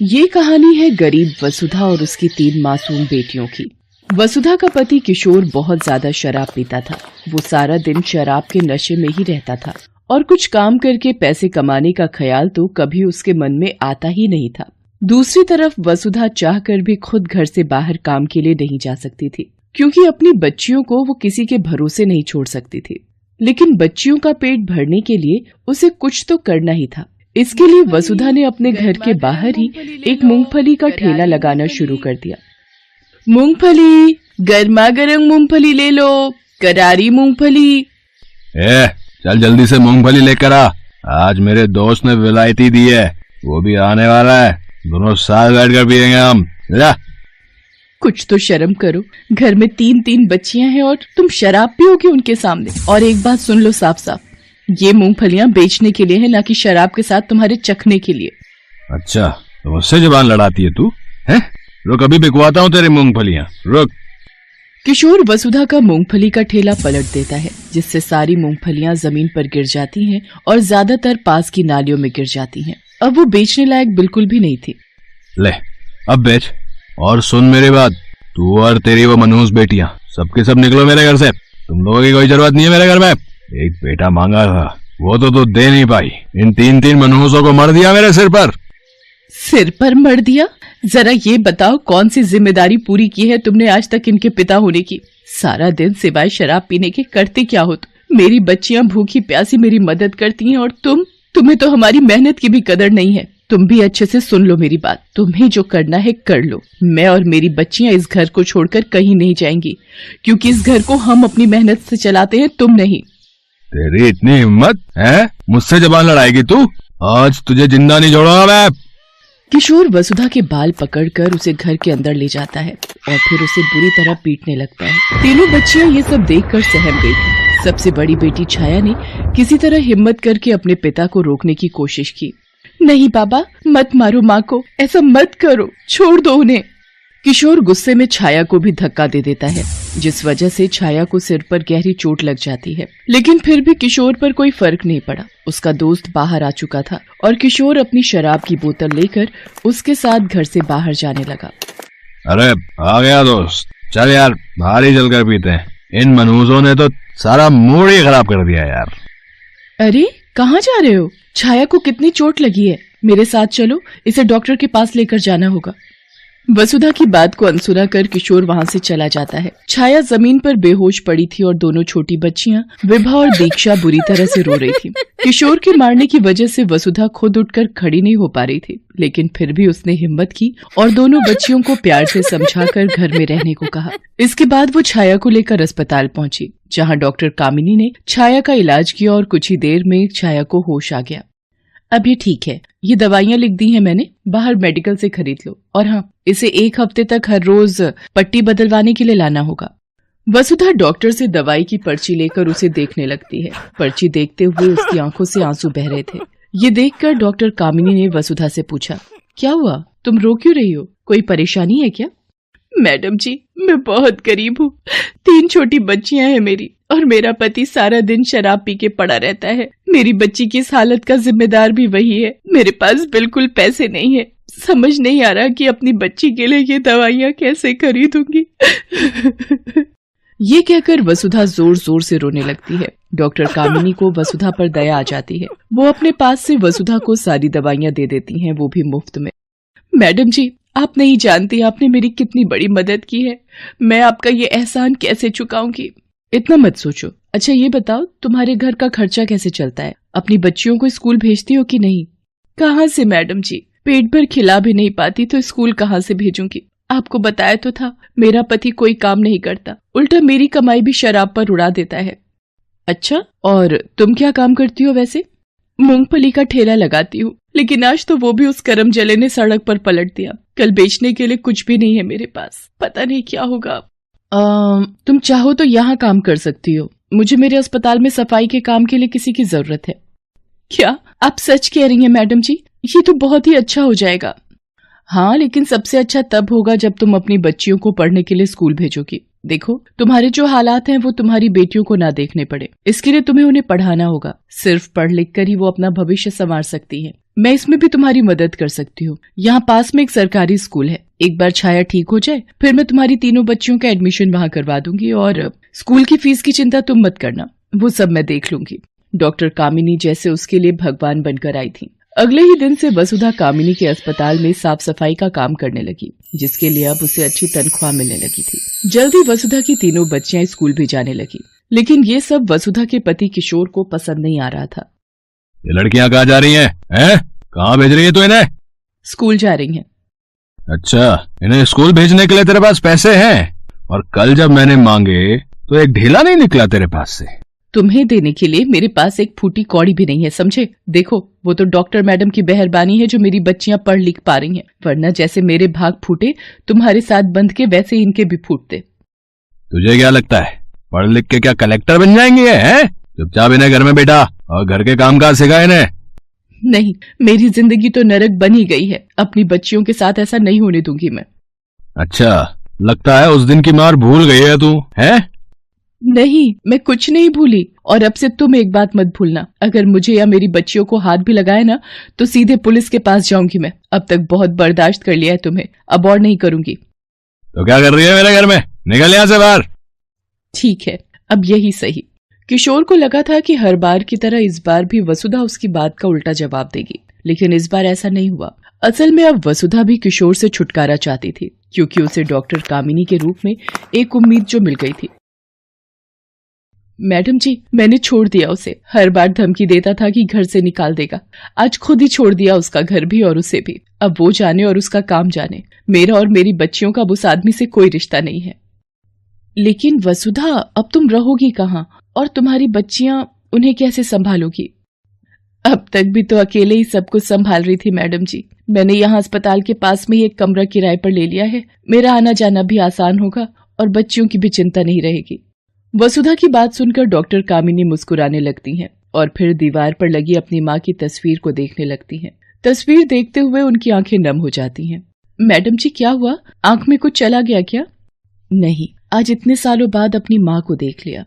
ये कहानी है गरीब वसुधा और उसकी 3 मासूम बेटियों की। वसुधा का पति किशोर बहुत ज्यादा शराब पीता था। वो सारा दिन शराब के नशे में ही रहता था और कुछ काम करके पैसे कमाने का ख्याल तो कभी उसके मन में आता ही नहीं था। दूसरी तरफ वसुधा चाहकर भी खुद घर से बाहर काम के लिए नहीं जा सकती थी, क्योंकि अपनी बच्चियों को वो किसी के भरोसे नहीं छोड़ सकती थी। लेकिन बच्चियों का पेट भरने के लिए उसे कुछ तो करना ही था। इसके लिए वसुधा ने अपने घर के बाहर ही एक मूंगफली का ठेला लगाना शुरू कर दिया। मूंगफली, गर्मा गर्म मूंगफली ले लो, करारी मूंगफली। चल जल्दी से मूंगफली लेकर आ, आज मेरे दोस्त ने विलायती दी है, वो भी आने वाला है, दोनों साथ बैठकर पियेंगे हम। जा। कुछ तो शर्म करो, घर में 3 बच्चियां हैं और तुम शराब पियोगे उनके सामने। और एक बात सुन लो साफ साफ, ये मूंगफलियां बेचने के लिए है, ना कि शराब के साथ तुम्हारे चखने के लिए। अच्छा, तो मुझसे जुबान लड़ाती है तू? हैं? रुक, अभी बिकवाता हूँ तेरी मूंगफलियां, रुक। किशोर वसुधा का मूंगफली का ठेला पलट देता है, जिससे सारी मूंगफलियां जमीन पर गिर जाती हैं और ज्यादातर पास की नालियों में गिर जाती हैं। अब वो बेचने लायक बिल्कुल भी नहीं थी। ले, अब बेच। और सुन मेरी बात, तू और तेरी वो मनहूस बेटियां सबके सब निकलो मेरे घर से। तुम लोगों की कोई जरूरत नहीं है मेरे घर में। एक बेटा मांगा था, वो तो तू दे नहीं पाई। इन 3 मनहूसों को मर दिया मेरे सिर पर। सिर पर मर दिया? जरा ये बताओ, कौन सी जिम्मेदारी पूरी की है तुमने आज तक इनके पिता होने की? सारा दिन सिवाय शराब पीने के करते क्या हो तुम? मेरी बच्चियां भूखी प्यासी मेरी मदद करती हैं और तुम्हें तो हमारी मेहनत की भी कदर नहीं है। तुम भी अच्छे से सुन लो मेरी बात, तुम्हें जो करना है कर लो। मैं और मेरी बच्चियां इस घर को छोड़कर कहीं नहीं जाएंगी, क्योंकि इस घर को हम अपनी मेहनत से चलाते हैं, तुम नहीं। तेरी इतनी हिम्मत है, मुझसे जबान लड़ाएगी तू? आज तुझे जिंदा नहीं छोड़ूंगा मैं। किशोर वसुधा के बाल पकड़कर उसे घर के अंदर ले जाता है और फिर उसे बुरी तरह पीटने लगता है। तीनों बच्चियां ये सब देखकर सहम गई थी। सबसे बड़ी बेटी छाया ने किसी तरह हिम्मत करके अपने पिता को रोकने की कोशिश की। नहीं बाबा, मत मारो माँ को, ऐसा मत करो, छोड़ दो उन्हें। किशोर गुस्से में छाया को भी धक्का दे देता है, जिस वजह से छाया को सिर पर गहरी चोट लग जाती है। लेकिन फिर भी किशोर पर कोई फर्क नहीं पड़ा। उसका दोस्त बाहर आ चुका था और किशोर अपनी शराब की बोतल लेकर उसके साथ घर से बाहर जाने लगा। अरे आ गया दोस्त, चल यार बाहर ही चलकर पीते हैं। इन मनहूसों ने तो सारा मूड ही खराब कर दिया यार। अरे कहाँ जा रहे हो? छाया को कितनी चोट लगी है? मेरे साथ चलो, इसे डॉक्टर के पास लेकर जाना होगा। वसुधा की बात को अनसुना कर किशोर वहाँ से चला जाता है। छाया जमीन पर बेहोश पड़ी थी और दोनों छोटी बच्चियां विभा और दीक्षा बुरी तरह से रो रही थी। किशोर के मारने की वजह से वसुधा खुद उठकर खड़ी नहीं हो पा रही थी, लेकिन फिर भी उसने हिम्मत की और दोनों बच्चियों को प्यार से समझाकर घर में रहने को कहा। इसके बाद वो छाया को लेकर अस्पताल पहुंची, जहाँ डॉक्टर कामिनी ने छाया का इलाज किया और कुछ ही देर में छाया को होश आ गया। अब ये ठीक है, ये दवाइयाँ लिख दी हैं मैंने, बाहर मेडिकल से खरीद लो। और हाँ, इसे 1 हफ्ते तक हर रोज पट्टी बदलवाने के लिए लाना होगा। वसुधा डॉक्टर से दवाई की पर्ची लेकर उसे देखने लगती है। पर्ची देखते हुए उसकी आंखों से आंसू बह रहे थे। ये देखकर डॉक्टर कामिनी ने वसुधा से पूछा, क्या हुआ, तुम रो क्यों रही हो? कोई परेशानी है क्या? मैडम जी, मैं बहुत गरीब हूँ, 3 छोटी बच्चियां हैं मेरी, और मेरा पति सारा दिन शराब पी के पड़ा रहता है। मेरी बच्ची की इस हालत का जिम्मेदार भी वही है। मेरे पास बिल्कुल पैसे नहीं है। समझ नहीं आ रहा कि अपनी बच्ची के लिए ये दवाइयाँ कैसे खरीदूंगी। ये कहकर वसुधा जोर जोर से रोने लगती है। डॉक्टर कामिनी को वसुधा पर दया आ जाती है। वो अपने पास से वसुधा को सारी दवाइयाँ दे देती हैं, वो भी मुफ्त में। मैडम जी, आप नहीं जानती आपने मेरी कितनी बड़ी मदद की है। मैं आपका ये एहसान कैसे चुकाऊंगी? इतना मत सोचो। अच्छा ये बताओ, तुम्हारे घर का खर्चा कैसे चलता है? अपनी बच्चियों को स्कूल भेजती हो कि नहीं? कहाँ से मैडम जी, पेट भर खिला भी नहीं पाती तो स्कूल कहाँ से भेजूंगी? आपको बताया तो था, मेरा पति कोई काम नहीं करता, उल्टा मेरी कमाई भी शराब पर उड़ा देता है। अच्छा, और तुम क्या काम करती हो वैसे? मूंगफली का ठेला लगाती हूँ, लेकिन आज तो वो भी उस करम जले ने सड़क पर पलट दिया। कल बेचने के लिए कुछ भी नहीं है मेरे पास, पता नहीं क्या होगा। तुम चाहो तो यहाँ काम कर सकती हो। मुझे मेरे अस्पताल में सफाई के काम के लिए किसी की जरूरत है। क्या आप सच कह रही हैं मैडम जी? ये तो बहुत ही अच्छा हो जाएगा। हाँ, लेकिन सबसे अच्छा तब होगा जब तुम अपनी बच्चियों को पढ़ने के लिए स्कूल भेजोगी। देखो, तुम्हारे जो हालात हैं वो तुम्हारी बेटियों को ना देखने पड़े, इसके लिए तुम्हें उन्हें पढ़ाना होगा। सिर्फ पढ़ लिख कर ही वो अपना भविष्य संवार सकती हैं। मैं इसमें भी तुम्हारी मदद कर सकती हूँ। यहाँ पास में एक सरकारी स्कूल है, एक बार छाया ठीक हो जाए फिर मैं तुम्हारी तीनों बच्चियों का एडमिशन वहाँ करवा दूंगी, और स्कूल की फीस की चिंता तुम मत करना, वो सब मैं देख लूंगी। डॉक्टर कामिनी जैसे उसके लिए भगवान बनकर आई थी। अगले ही दिन से वसुधा कामिनी के अस्पताल में साफ सफाई का काम करने लगी, जिसके लिए अब उसे अच्छी तनख्वाह मिलने लगी थी। जल्दी वसुधा की तीनों बच्चियां स्कूल भी जाने लगी, लेकिन ये सब वसुधा के पति किशोर को पसंद नहीं आ रहा था। ये लड़कियां कहाँ जा रही हैं? कहाँ भेज रही है तू इन्हें? स्कूल जा रही हैं। अच्छा, इन्हें स्कूल भेजने के लिए तेरे पास पैसे हैं, और कल जब मैंने मांगे तो एक ढीला नहीं निकला तेरे पास से। तुम्हें देने के लिए मेरे पास एक फूटी कौड़ी भी नहीं है, समझे? देखो, वो तो डॉक्टर मैडम की मेहरबानी है जो मेरी बच्चियां पढ़ लिख पा रही हैं, वरना जैसे मेरे भाग फूटे तुम्हारे साथ बंध के, वैसे इनके भी फूटते। तुझे क्या लगता है पढ़ लिख के क्या कलेक्टर बन जाएंगे? हैं? चुपचाप इन्हें घर में बैठा और घर के काम काज सिखा इन्हें। नहीं, मेरी जिंदगी तो नरक बनी गई है, अपनी बच्चियों के साथ ऐसा नहीं होने दूंगी मैं। अच्छा, लगता है उस दिन की मार भूल गई है तू, है? नहीं, मैं कुछ नहीं भूली, और अब से तुम एक बात मत भूलना, अगर मुझे या मेरी बच्चियों को हाथ भी लगाए ना तो सीधे पुलिस के पास जाऊंगी मैं। अब तक बहुत बर्दाश्त कर लिया है तुम्हें, अब और नहीं करूंगी। तो क्या कर रही है मेरे घर में? निकल यहाँ से बाहर। ठीक है, अब यही सही। किशोर को लगा था कि हर बार की तरह इस बार भी वसुधा उसकी बात का उल्टा जवाब देगी, लेकिन इस बार ऐसा नहीं हुआ। असल में अब वसुधा भी किशोर से छुटकारा चाहती थी, क्योंकि उसे डॉक्टर कामिनी के रूप में एक उम्मीद जो मिल गई थी। मैडम जी, मैंने छोड़ दिया उसे, हर बार धमकी देता था कि घर से निकाल देगा, आज खुद ही छोड़ दिया उसका घर भी और उसे भी। अब वो जाने और उसका काम जाने, मेरा और मेरी बच्चियों का उस आदमी से कोई रिश्ता नहीं है। लेकिन वसुधा, अब तुम रहोगी कहाँ, और तुम्हारी बच्चियां, उन्हें कैसे संभालोगी? अब तक भी तो अकेले ही सब कुछ संभाल रही थी मैडम जी। मैंने यहाँ अस्पताल के पास में ही एक कमरा किराए पर ले लिया है, मेरा आना जाना भी आसान होगा और बच्चियों की भी चिंता नहीं रहेगी। वसुधा की बात सुनकर डॉक्टर कामिनी मुस्कुराने लगती हैं और फिर दीवार पर लगी अपनी माँ की तस्वीर को देखने लगती हैं। तस्वीर देखते हुए उनकी आंखें नम हो जाती हैं। मैडम जी, क्या हुआ? आंख में कुछ चला गया क्या? नहीं, आज इतने सालों बाद अपनी माँ को देख लिया।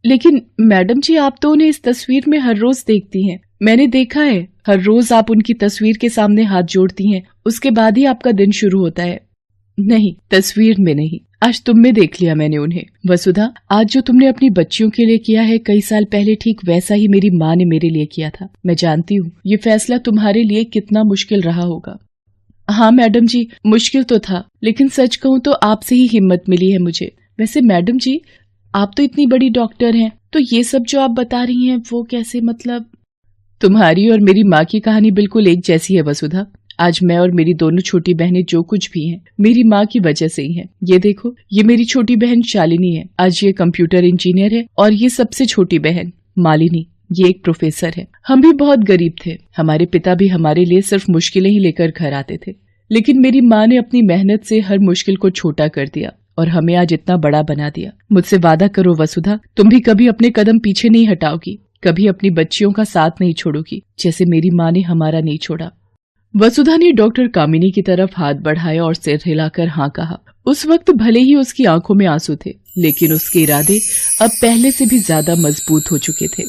लेकिन मैडम जी, आप तो उन्हें इस तस्वीर में हर रोज देखती हैं, मैंने देखा है, हर रोज आप उनकी तस्वीर के सामने हाथ जोड़ती हैं, उसके बाद ही आपका दिन शुरू होता है। नहीं, तस्वीर में नहीं, आज तुम में देख लिया मैंने उन्हें। वसुधा, आज जो तुमने अपनी बच्चियों के लिए किया है, कई साल पहले ठीक वैसा ही मेरी माँ ने मेरे लिए किया था। मैं जानती हूँ ये फैसला तुम्हारे लिए कितना मुश्किल रहा होगा। हाँ मैडम जी, मुश्किल तो था, लेकिन सच कहूँ तो आपसे ही हिम्मत मिली है मुझे। वैसे मैडम जी, आप तो इतनी बड़ी डॉक्टर हैं, तो ये सब जो आप बता रही हैं वो कैसे? मतलब तुम्हारी और मेरी माँ की कहानी बिल्कुल एक जैसी है वसुधा। आज मैं और मेरी दोनों छोटी बहनें जो कुछ भी हैं, मेरी माँ की वजह से ही हैं। ये देखो, ये मेरी छोटी बहन शालिनी है, आज ये कंप्यूटर इंजीनियर है, और ये सबसे छोटी बहन मालिनी, ये एक प्रोफेसर है। हम भी बहुत गरीब थे, हमारे पिता भी हमारे लिए सिर्फ मुश्किलें ही लेकर घर आते थे, लेकिन मेरी माँ ने अपनी मेहनत से हर मुश्किल को छोटा कर दिया और हमें आज इतना बड़ा बना दिया। मुझसे वादा करो वसुधा, तुम भी कभी अपने कदम पीछे नहीं हटाओगी, कभी अपनी बच्चियों का साथ नहीं छोड़ोगी, जैसे मेरी माँ ने हमारा नहीं छोड़ा। वसुधा ने डॉक्टर कामिनी की तरफ हाथ बढ़ाया और सिर हिलाकर हाँ कहा। उस वक्त भले ही उसकी आंखों में आंसू थे, लेकिन उसके इरादे अब पहले से भी ज्यादा मजबूत हो चुके थे।